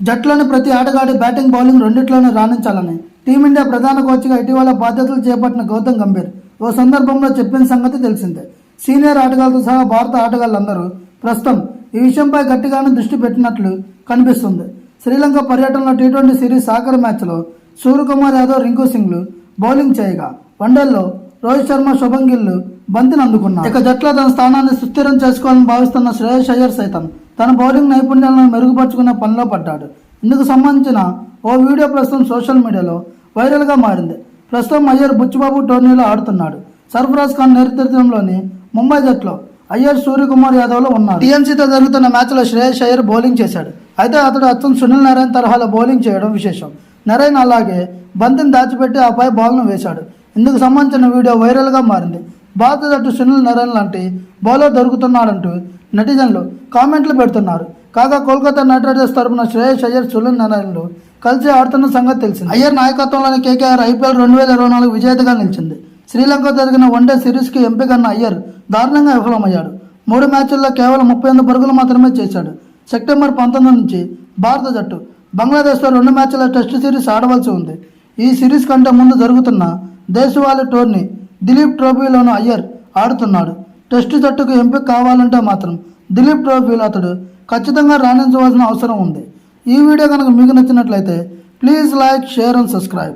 జట్లోని ప్రతి ఆటగాడి batting bowling రెండిట్లోనే రాణించాలని team India ప్రధాన కోచ్గా ఇటీవల బాధ్యతలు చేపట్టిన గౌతమ్ గంభీర్ ఓ సందర్భంలో చెప్పిన సంగతి తెలిసిందే. సీనియర్ ఆటగాళ్లతో సహా భారత ఆటగాళ్లందరూ ప్రస్తుతం ఈ విషయంపై గట్టిగానే దృష్టి పెట్టినట్లు కనిపిస్తుంది. శ్రీలంక పర్యటనలో టీ20 సిరీస్ ఆఖరి మ్యాచ్లో సూర్యకుమార్ యాదవ్, రింకు సింగ్లు బౌలింగ్ చేయగా వన్డేల్లో రోహిత్ శర్మ, శుభన్ గిల్ బంతిని అందుకున్నారు. ఇక జట్లో తన స్థానాన్ని సుస్థిరం చేసుకోవాలని భావిస్తున్న శ్రేయస్ అయ్యర్ సైతం తన బౌలింగ్ నైపుణ్యాలను మెరుగుపరుచుకునే పనిలో పడ్డాడు. ఇందుకు సంబంధించిన ఓ వీడియో ప్రస్తుతం సోషల్ మీడియాలో వైరల్గా మారింది. ప్రస్తుతం అయ్యర్ బుచ్చిబాబు టోర్నీలో ఆడుతున్నాడు. సర్ఫరాజ్ ఖాన్ నేతృత్వంలోని ముంబై జట్లో అయ్యర్, సూర్యకుమార్ యాదవ్లో ఉన్నారు. టీఎంసీతో జరుగుతున్న మ్యాచ్లో శ్రేయస్ అయ్యర్ బౌలింగ్ చేశాడు. అయితే అతడు అచ్చం సునీల్ నరైన్ తరహాలో బౌలింగ్ చేయడం విశేషం. నరైన్ అలాగే బంతిని దాచిపెట్టి ఆపై బాల్ను వేశాడు. ఇందుకు సంబంధించిన వీడియో వైరల్గా మారింది. భారత జట్టు సునీల్ నరైన్ లాంటి బౌలర్ దొరుకుతున్నాడంటూ నెటిజన్లు కామెంట్లు పెడుతున్నారు. కాగా కోల్కతా నైట్ రైడర్స్ తరపున శ్రేయస్ అయ్యర్, సునీల్ నరైన్లు కలిసి ఆడుతున్న సంగతి తెలిసింది. అయ్యర్ నాయకత్వంలోని కేకేఆర్ ఐపీఎల్ 2024 విజేతగా నిలిచింది. శ్రీలంక జరిగిన వన్డే సిరీస్కి ఎంపికన్న అయ్యర్ దారుణంగా విఫలమయ్యాడు. 3 మ్యాచ్ల్లో కేవలం 38 పరుగులు మాత్రమే చేశాడు. సెప్టెంబర్ 19 నుంచి భారత జట్టు బంగ్లాదేశ్తో 2 మ్యాచ్ల టెస్ట్ సిరీస్ ఆడవలసి ఉంది. ఈ సిరీస్ కంటే ముందు జరుగుతున్న దేశవాళీ టోర్నీ దిలీప్ ట్రోఫీలోనూ అయ్యర్ ఆడుతున్నాడు. టెస్టు జట్టుకు ఎంపిక కావాలంటే మాత్రం దిలీప్ ట్రోఫీలో అతడు ఖచ్చితంగా రాణించవలసిన అవసరం ఉంది. ఈ వీడియో కనుక మీకు నచ్చినట్లయితే please like, share and subscribe.